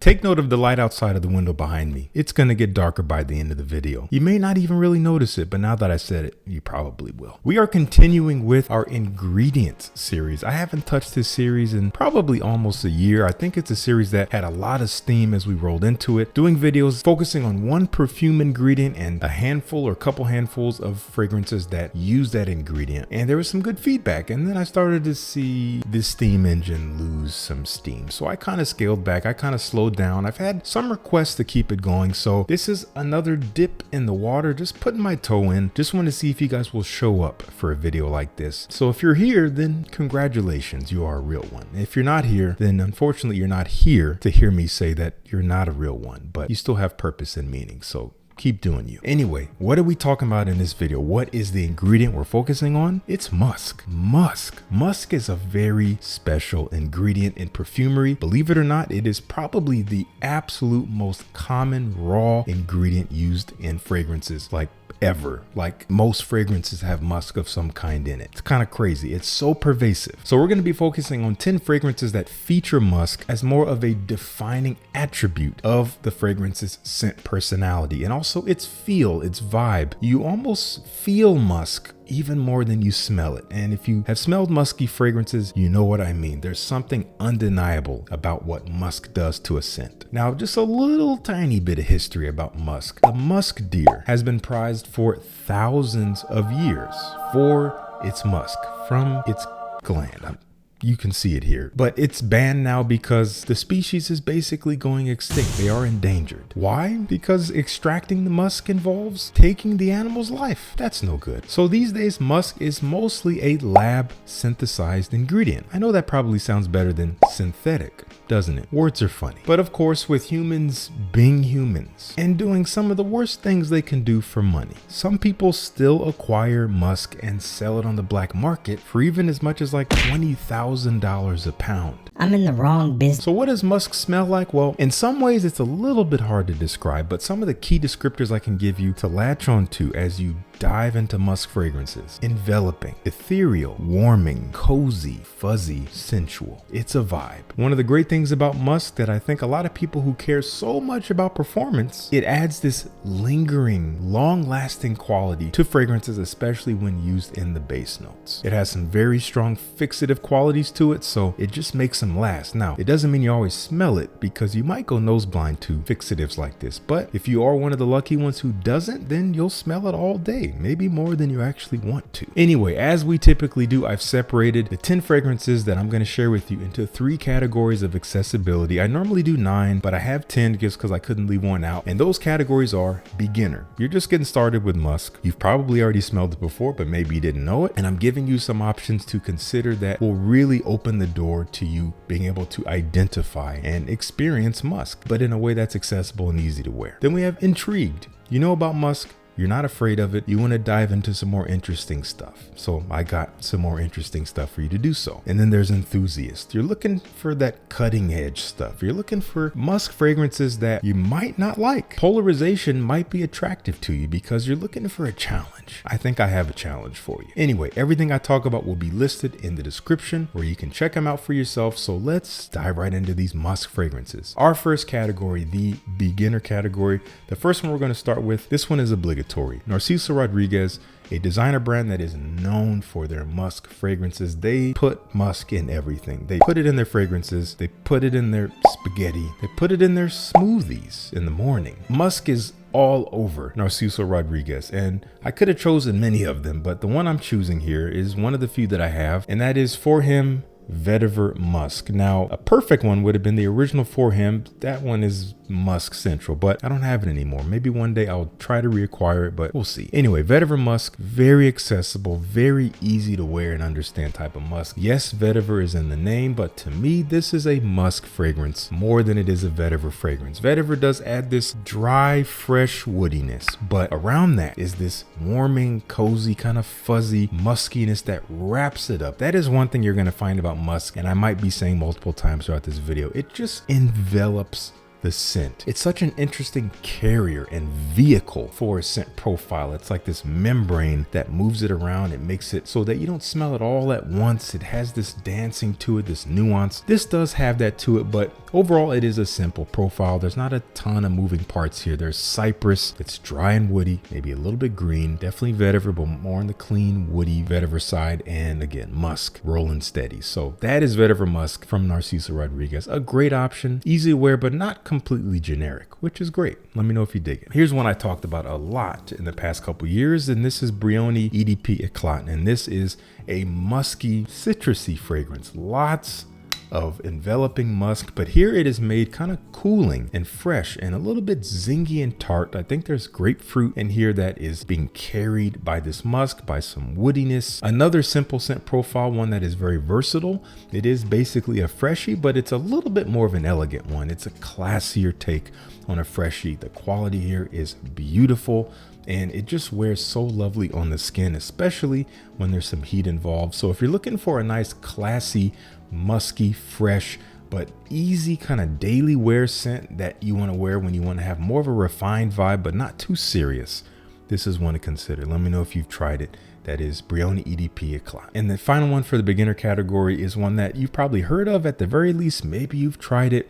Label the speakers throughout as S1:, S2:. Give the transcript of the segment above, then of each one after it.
S1: Take note of the light outside of the window behind me. It's gonna get darker by the end of the video. You may not even really notice it, but now that I said it, you probably will. We are continuing with our ingredients series. I haven't touched this series in probably almost a year. I think it's a series that had a lot of steam as we rolled into it, doing videos focusing on one perfume ingredient and a handful or couple handfuls of fragrances that use that ingredient. And there was some good feedback, and then I started to see this steam engine lose some steam. So I kind of scaled back, I kind of slowed down. I've had some requests to keep it going, so this is another dip in the water, just putting my toe in. Just want to see if you guys will show up for a video like this. So if you're here, then congratulations, you are a real one. If you're not here, then unfortunately you're not here to hear me say that you're not a real one, but you still have purpose and meaning, so keep doing you. Anyway, what are we talking about in this video? What is the ingredient we're focusing on? It's musk. Musk is a very special ingredient in perfumery. Believe it or not, it is probably the absolute most common raw ingredient used in fragrances, like ever. Like most fragrances have musk of some kind in it. It's kind of crazy. It's so pervasive. So we're going to be focusing on 10 fragrances that feature musk as more of a defining attribute of the fragrance's scent personality and also its feel, its vibe. You almost feel musk even more than you smell it. And if you have smelled musky fragrances, you know what I mean. There's something undeniable about what musk does to a scent. Now, just a little tiny bit of history about musk. The musk deer has been prized for thousands of years for its musk from its gland. You can see it here, but it's banned now because the species is basically going extinct. They are endangered. Why? Because extracting the musk involves taking the animal's life. That's no good. So these days, musk is mostly a lab synthesized ingredient. I know that probably sounds better than synthetic, doesn't it? Words are funny. But of course, with humans being humans and doing some of the worst things they can do for money, some people still acquire musk and sell it on the black market for even as much as like $20,000 a pound.
S2: I'm in the wrong business.
S1: So what does musk smell like? Well, in some ways it's a little bit hard to describe, but some of the key descriptors I can give you to latch onto as you dive into musk fragrances: enveloping, ethereal, warming, cozy, fuzzy, sensual. It's a vibe. One of the great things about musk that I think a lot of people who care so much about performance, it adds this lingering, long-lasting quality to fragrances, especially when used in the base notes. It has some very strong fixative qualities to it, so it just makes them last. Now, it doesn't mean you always smell it, because you might go nose blind to fixatives like this, but if you are one of the lucky ones who doesn't, then you'll smell it all day. Maybe more than you actually want to. Anyway, as we typically do, I've separated the 10 fragrances that I'm going to share with you into 3 categories of accessibility. I normally do 9, but I have 10 just because I couldn't leave one out. And those categories are: beginner. You're just getting started with musk. You've probably already smelled it before, but maybe you didn't know it. And I'm giving you some options to consider that will really open the door to you being able to identify and experience musk, but in a way that's accessible and easy to wear. Then we have intrigued. You know about musk. You're not afraid of it. You want to dive into some more interesting stuff. So I got some more interesting stuff for you to do so. And then there's enthusiast. You're looking for that cutting edge stuff. You're looking for musk fragrances that you might not like. Polarization might be attractive to you because you're looking for a challenge. I think I have a challenge for you. Anyway, everything I talk about will be listed in the description where you can check them out for yourself. So let's dive right into these musk fragrances. Our first category, the beginner category. The first one we're going to start with, this one is obligatory. Narciso Rodriguez, a designer brand that is known for their musk fragrances. They put musk in everything. They put it in their fragrances. They put it in their spaghetti. They put it in their smoothies in the morning. Musk is all over Narciso Rodriguez, and I could have chosen many of them, but the one I'm choosing here is one of the few that I have, and that is For Him Vetiver Musk. Now, a perfect one would have been the original For Him. That one is Musk Central, but I don't have it anymore. Maybe one day I'll try to reacquire it, but we'll see. Anyway, Vetiver Musk, very accessible, very easy to wear and understand type of musk. Yes, Vetiver is in the name, but to me, this is a musk fragrance more than it is a vetiver fragrance. Vetiver does add this dry, fresh woodiness, but around that is this warming, cozy, kind of fuzzy muskiness that wraps it up. That is one thing you're going to find about musk, and I might be saying multiple times throughout this video. It just envelops the scent. It's such an interesting carrier and vehicle for a scent profile. It's like this membrane that moves it around. It makes it so that you don't smell it all at once. It has this dancing to it, this nuance. This does have that to it, but overall it is a simple profile. There's not a ton of moving parts here. There's cypress, it's dry and woody, maybe a little bit green, definitely vetiver, but more on the clean woody vetiver side, and again musk, rolling steady. So that is vetiver musk from Narciso Rodriguez. A great option, easy to wear, but not completely generic, which is great. Let me know if you dig it. Here's one I talked about a lot in the past couple years, and this is Brioni EDP Eclat, and this is a musky, citrusy fragrance. Lots of enveloping musk, but here it is made kind of cooling and fresh and a little bit zingy and tart. I think there's grapefruit in here that is being carried by this musk, by some woodiness. Another simple scent profile, one that is very versatile. It is basically a freshie, but it's a little bit more of an elegant one. It's a classier take on a freshie. The quality here is beautiful, and it just wears so lovely on the skin, especially when there's some heat involved. So if you're looking for a nice, classy, musky, fresh, but easy kind of daily wear scent that you want to wear when you want to have more of a refined vibe, but not too serious, this is one to consider. Let me know if you've tried it. That is Brioni EDP Eclat. And the final one for the beginner category is one that you've probably heard of at the very least. Maybe you've tried it.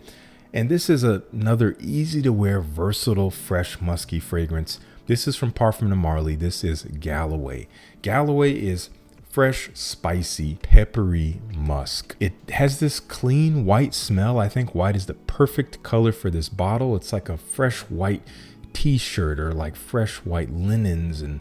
S1: And this is another easy to wear, versatile, fresh, musky fragrance. This is from Parfums de Marly. This is Galloway. Galloway is fresh, spicy, peppery musk. It has this clean white smell. I think white is the perfect color for this bottle. It's like a fresh white t-shirt or like fresh white linens and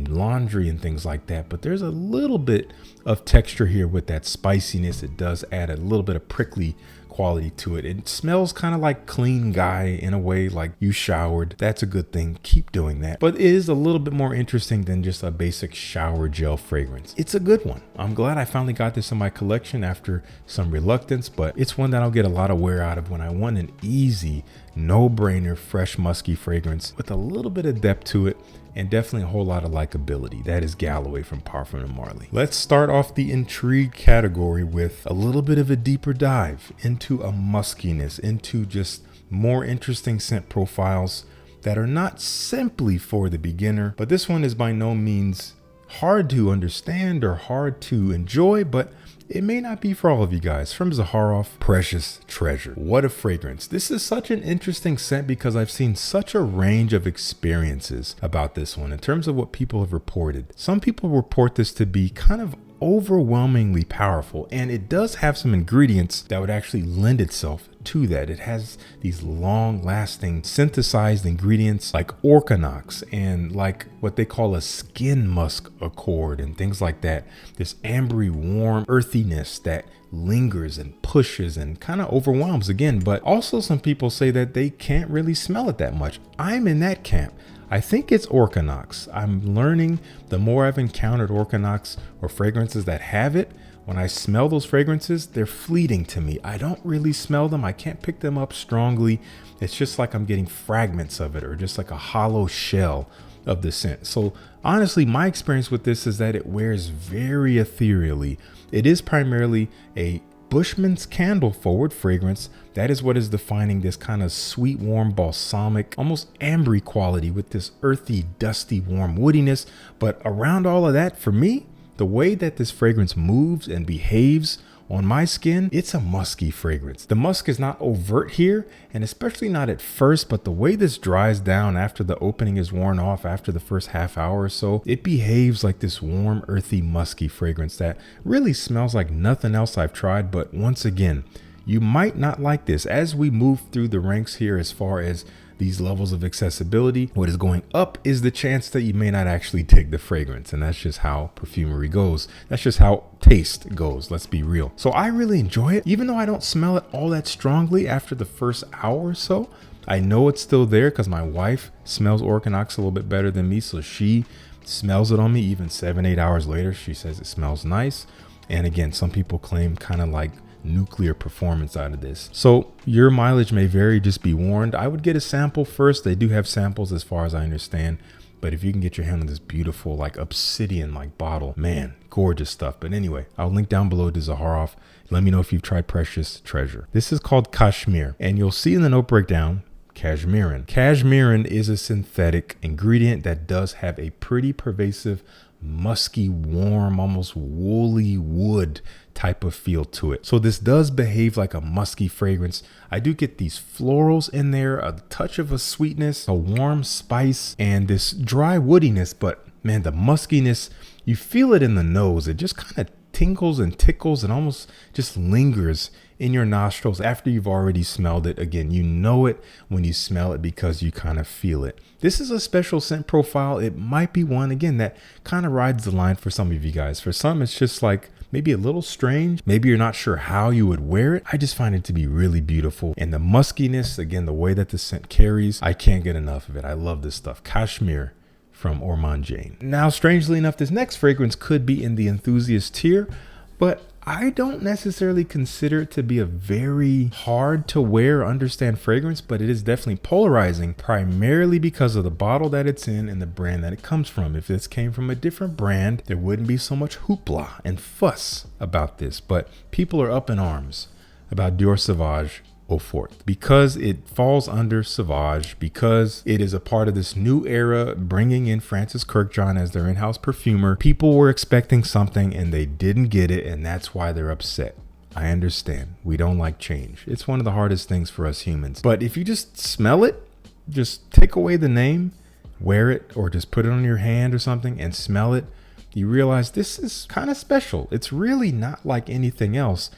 S1: laundry and things like that. But there's a little bit of texture here with that spiciness. It does add a little bit of prickly quality to it. It smells kind of like clean guy in a way, like you showered. That's a good thing. Keep doing that. But it is a little bit more interesting than just a basic shower gel fragrance. It's a good one. I'm glad I finally got this in my collection after some reluctance, but it's one that I'll get a lot of wear out of when I want an easy, no-brainer, fresh, musky fragrance with a little bit of depth to it and definitely a whole lot of likability. That is Galloway from Parfums de Marly. Let's start off the intrigue category with a little bit of a deeper dive into a muskiness, into just more interesting scent profiles that are not simply for the beginner, but this one is by no means hard to understand or hard to enjoy, but it may not be for all of you guys. From Zaharoff, Precious Treasure. What a fragrance. This is such an interesting scent because I've seen such a range of experiences about this one in terms of what people have reported. Some people report this to be kind of overwhelmingly powerful, and it does have some ingredients that would actually lend itself to that. It has these long-lasting synthesized ingredients like orchanox and like what they call a skin musk accord and things like that. This ambery, warm earthiness that lingers and pushes and kind of overwhelms again. But also some people say that they can't really smell it that much. I'm in that camp. I think it's orchanox. I'm learning the more I've encountered orchanox or fragrances that have it, when I smell those fragrances, they're fleeting to me. I don't really smell them. I can't pick them up strongly. It's just like I'm getting fragments of it or just like a hollow shell of the scent. So honestly, my experience with this is that it wears very ethereally. It is primarily a Bushman's Candle forward fragrance. That is what is defining this kind of sweet, warm, balsamic, almost ambery quality with this earthy, dusty, warm woodiness. But around all of that, for me, the way that this fragrance moves and behaves on my skin, it's a musky fragrance. The musk is not overt here, and especially not at first, but the way this dries down after the opening is worn off after the first half hour or so, it behaves like this warm, earthy, musky fragrance that really smells like nothing else I've tried. But once again, you might not like this. As we move through the ranks here as far as these levels of accessibility, what is going up is the chance that you may not actually dig the fragrance. And that's just how perfumery goes. That's just how taste goes. Let's be real. So I really enjoy it, even though I don't smell it all that strongly after the first hour or so. I know it's still there because my wife smells orchanox a little bit better than me. So she smells it on me even 7-8 hours later. She says it smells nice. And again, some people claim kind of like nuclear performance out of this. So your mileage may vary, just be warned. I would get a sample first. They do have samples as far as I understand, But if you can get your hand on this beautiful like obsidian like bottle, man, gorgeous stuff. But anyway, I'll link down below to Zaharoff. Let me know if you've tried Precious Treasure. This is called Kashmir, and you'll see in the note breakdown, Cashmerean. Cashmerean is a synthetic ingredient that does have a pretty pervasive, musky, warm, almost woolly wood type of feel to it. So this does behave like a musky fragrance. I do get these florals in there, a touch of a sweetness, a warm spice, and this dry woodiness. But man, the muskiness, you feel it in the nose. It just kind of tingles and tickles and almost just lingers in your nostrils after you've already smelled it. Again, you know it when you smell it because you kind of feel it. This is a special scent profile. It might be one, again, that kind of rides the line for some of you guys. For some, it's just like maybe a little strange. Maybe you're not sure how you would wear it. I just find it to be really beautiful. And the muskiness, again, the way that the scent carries, I can't get enough of it. I love this stuff. Kashmir from Ormonde Jayne. Now, strangely enough, this next fragrance could be in the enthusiast tier, but I don't necessarily consider it to be a very hard to wear, understand fragrance, but it is definitely polarizing, primarily because of the bottle that it's in and the brand that it comes from. If this came from a different brand, there wouldn't be so much hoopla and fuss about this, but people are up in arms about Dior Sauvage Forte because it falls under Sauvage, because it is a part of this new era bringing in Francis Kirkjohn as their in-house perfumer. People were expecting something and they didn't get it, and that's why they're upset. I understand. We don't like change. It's one of the hardest things for us humans. But if you just smell it, just take away the name, wear it, or just put it on your hand or something and smell it, you realize this is kind of special. It's really not like anything else.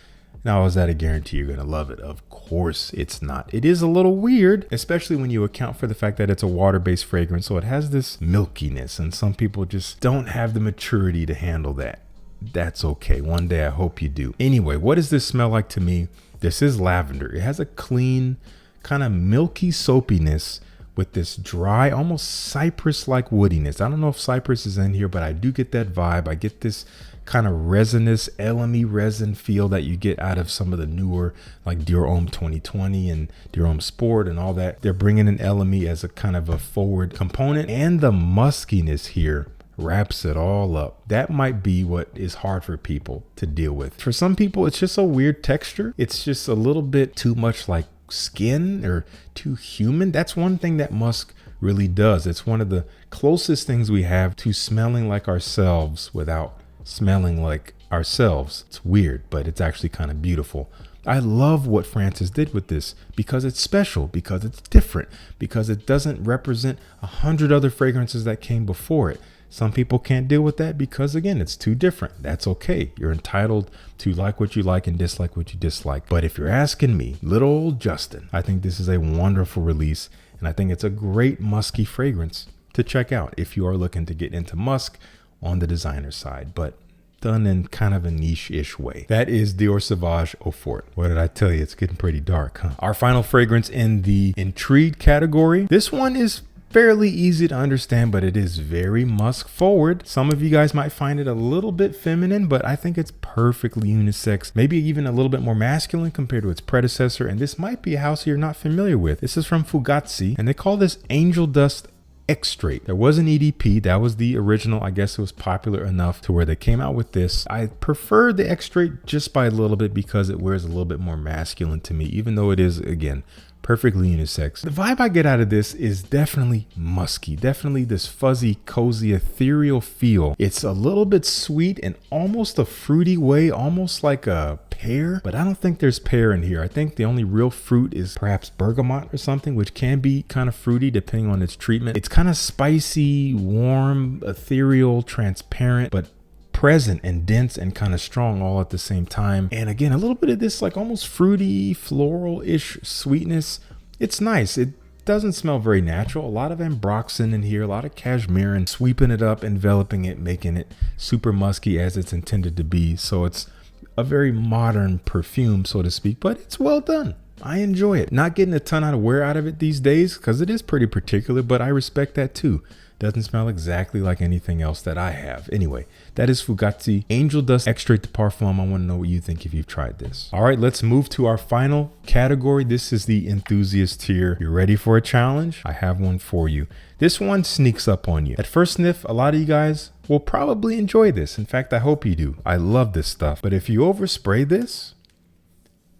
S1: Now, is that a guarantee you're going to love it? Of course it's not. It is a little weird, especially when you account for the fact that it's a water-based fragrance. So it has this milkiness, and some people just don't have the maturity to handle that. That's okay. One day I hope you do. Anyway, what does this smell like to me? This is lavender. It has a clean, kind of milky soapiness with this dry, almost cypress-like woodiness. I don't know if cypress is in here, but I do get that vibe. I get this kind of resinous, elemy resin feel that you get out of some of the newer like Dior Homme 2020 and Dior Homme Sport and all that. They're bringing in elemy as a kind of a forward component, and the muskiness here wraps it all up. That might be what is hard for people to deal with. For some people, it's just a weird texture. It's just a little bit too much like skin or too human. That's one thing that Musk really does. It's one of the closest things we have to smelling like ourselves without smelling like ourselves. It's weird, but it's actually kind of beautiful. I love what Francis did with this because it's special, because it's different, because it doesn't represent 100 other fragrances that came before it. Some people can't deal with that because, again, it's too different. That's okay. You're entitled to like what you like and dislike what you dislike. But if you're asking me, little old Justin, I think this is a wonderful release, and I think it's a great musky fragrance to check out if you are looking to get into musk on the designer side, but done in kind of a niche-ish way. That is Dior Sauvage Forte. What did I tell you? It's getting pretty dark, huh? Our final fragrance in the intrigue category. This one is fairly easy to understand, but it is very musk forward. Some of you guys might find it a little bit feminine, but I think it's perfectly unisex, maybe even a little bit more masculine compared to its predecessor. And this might be a house you're not familiar with. This is from Fugazzi, and they call this Angel Dust Extrait. There was an EDP, that was the original. I guess it was popular enough to where they came out with this. I prefer the Extrait just by a little bit because it wears a little bit more masculine to me, even though it is, again, perfectly unisex. The vibe I get out of this is definitely musky, definitely this fuzzy, cozy, ethereal feel. It's a little bit sweet in almost a fruity way, almost like a pear, but I don't think there's pear in here. I think the only real fruit is perhaps bergamot or something, which can be kind of fruity depending on its treatment. It's kind of spicy, warm, ethereal, transparent, but present and dense and kind of strong all at the same time. And again, a little bit of this like almost fruity, floral-ish sweetness. It's nice. It doesn't smell very natural. A lot of ambroxan in here, a lot of cashmere, and sweeping it up, enveloping it, making it super musky as it's intended to be. So it's a very modern perfume, so to speak, but it's well done. I enjoy it. Not getting a ton of wear out of it these days because it is pretty particular, but I respect that too. Doesn't smell exactly like anything else that I have. Anyway, that is Fugazzi Angel Dust Extrait de Parfum. I want to know what you think if you've tried this. All right, let's move to our final category. This is the enthusiast tier. You ready for a challenge? I have one for you. This one sneaks up on you. At first sniff, a lot of you guys will probably enjoy this. In fact, I hope you do. I love this stuff. But if you overspray this,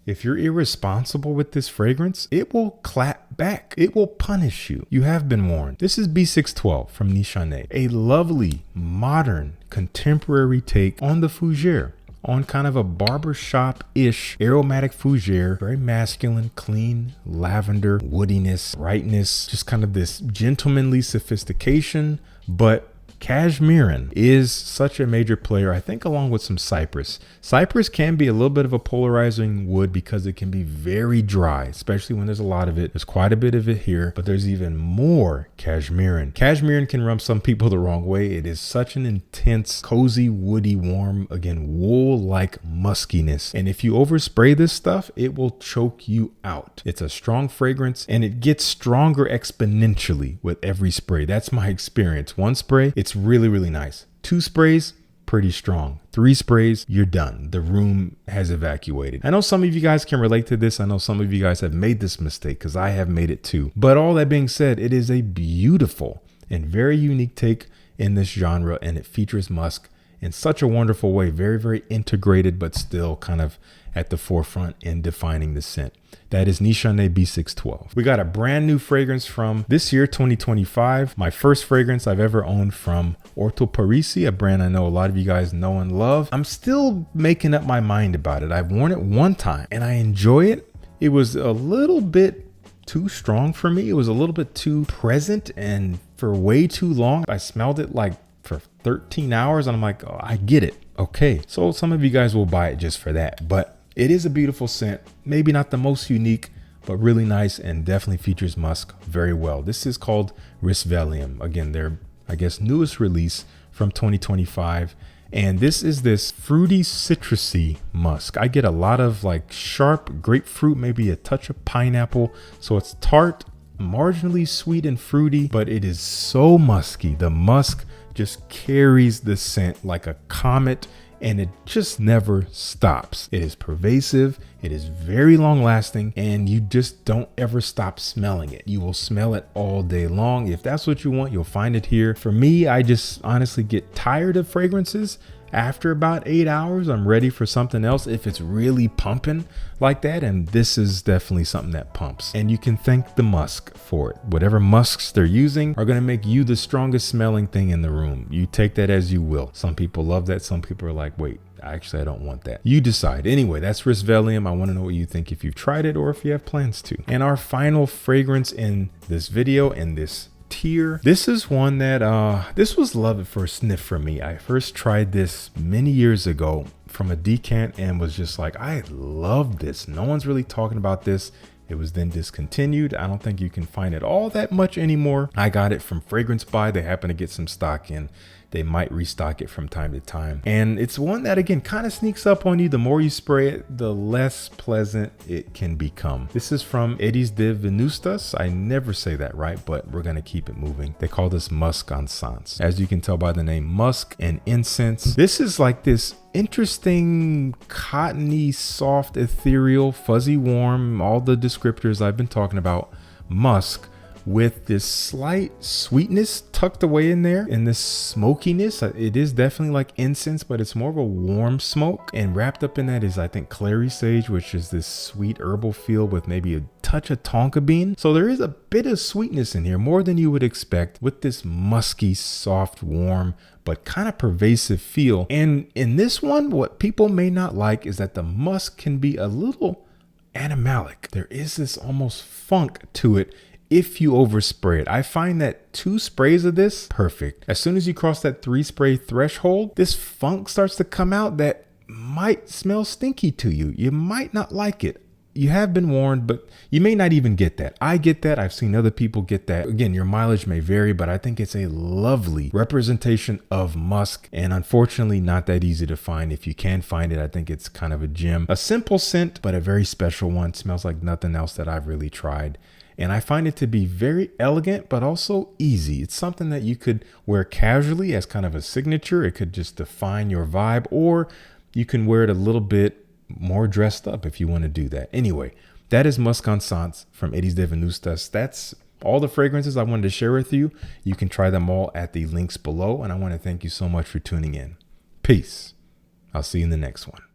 S1: if you're irresponsible with this fragrance, it will clap back. It will punish you. You have been warned. This is B-612 from Nishane, a lovely, modern, contemporary take on the fougere, on kind of a barbershop-ish aromatic fougere, very masculine, clean, lavender, woodiness, brightness, just kind of this gentlemanly sophistication, but Kashmir is such a major player, I think, along with some cypress. Cypress can be a little bit of a polarizing wood because it can be very dry, especially when there's a lot of it. There's quite a bit of it here, but there's even more Kashmir. Kashmir can rub some people the wrong way. It is such an intense, cozy, woody, warm, again, wool-like muskiness. And if you overspray this stuff, it will choke you out. It's a strong fragrance and it gets stronger exponentially with every spray. That's my experience. One spray, it's really, really nice. 2 sprays, pretty strong. 3 sprays, you're done. The room has evacuated. I know some of you guys can relate to this. I know some of you guys have made this mistake because I have made it too. But all that being said, it is a beautiful and very unique take in this genre, and it features musk in such a wonderful way. Very, very integrated, but still kind of at the forefront in defining the scent. That is Nishane B-612. We got a brand new fragrance from this year, 2025. My first fragrance I've ever owned from Orto Parisi, a brand I know a lot of you guys know and love. I'm still making up my mind about it. I've worn it one time and I enjoy it. It was a little bit too strong for me. It was a little bit too present and for way too long. I smelled it like for 13 hours and I'm like, oh, I get it. Okay. So some of you guys will buy it just for that, but it is a beautiful scent, maybe not the most unique, but really nice and definitely features musk very well. This is called Risvelium. Again, their, I guess, newest release from 2025. And this is this fruity, citrusy musk. I get a lot of like sharp grapefruit, maybe a touch of pineapple. So it's tart, marginally sweet and fruity, but it is so musky. The musk just carries the scent like a comet, and it just never stops. It is pervasive, it is very long lasting, and you just don't ever stop smelling it. You will smell it all day long. If that's what you want, you'll find it here. For me, I just honestly get tired of fragrances. After about 8 hours, I'm ready for something else if it's really pumping like that. And this is definitely something that pumps. And you can thank the musk for it. Whatever musks they're using are going to make you the strongest smelling thing in the room. You take that as you will. Some people love that. Some people are like, wait, actually, I don't want that. You decide. Anyway, that's Risvelium. I want to know what you think if you've tried it or if you have plans to. And our final fragrance in this video, in this tier, this is one that this was love at first sniff for me. I first tried this many years ago from a decant and was just like, I love this. No one's really talking about this. It was then discontinued. I don't think you can find it all that much anymore. I got it from FragBuy. They happen to get some stock in. They might restock it from time to time. And it's one that, again, kind of sneaks up on you. The more you spray it, the less pleasant it can become. This is from Aedes de Venustas. I never say that right, but we're going to keep it moving. They call this Musc Encense. As you can tell by the name Musk and Incense, this is like this interesting, cottony, soft, ethereal, fuzzy, warm, all the descriptors I've been talking about, musk, with this slight sweetness tucked away in there, and this smokiness. It is definitely like incense, but it's more of a warm smoke, and wrapped up in that is, I think, clary sage, which is this sweet herbal feel with maybe a touch of tonka bean. So there is a bit of sweetness in here, more than you would expect, with this musky, soft, warm, but kind of pervasive feel. And in this one, what people may not like is that the musk can be a little animalic. There is this almost funk to it if you overspray it. I find that 2 sprays of this, perfect. As soon as you cross that 3 spray threshold, this funk starts to come out that might smell stinky to you. You might not like it. you have been warned, but you may not even get that. I get that. I've seen other people get that. Again, your mileage may vary, but I think it's a lovely representation of musk, and unfortunately not that easy to find. If you can find it, I think it's kind of a gem. A simple scent, but a very special one. Smells like nothing else that I've really tried. And I find it to be very elegant, but also easy. It's something that you could wear casually as kind of a signature. It could just define your vibe, or you can wear it a little bit more dressed up if you want to do that. Anyway, that is Musc Encense from Aedes de Venustas. That's all the fragrances I wanted to share with you. You can try them all at the links below. And I want to thank you so much for tuning in. Peace. I'll see you in the next one.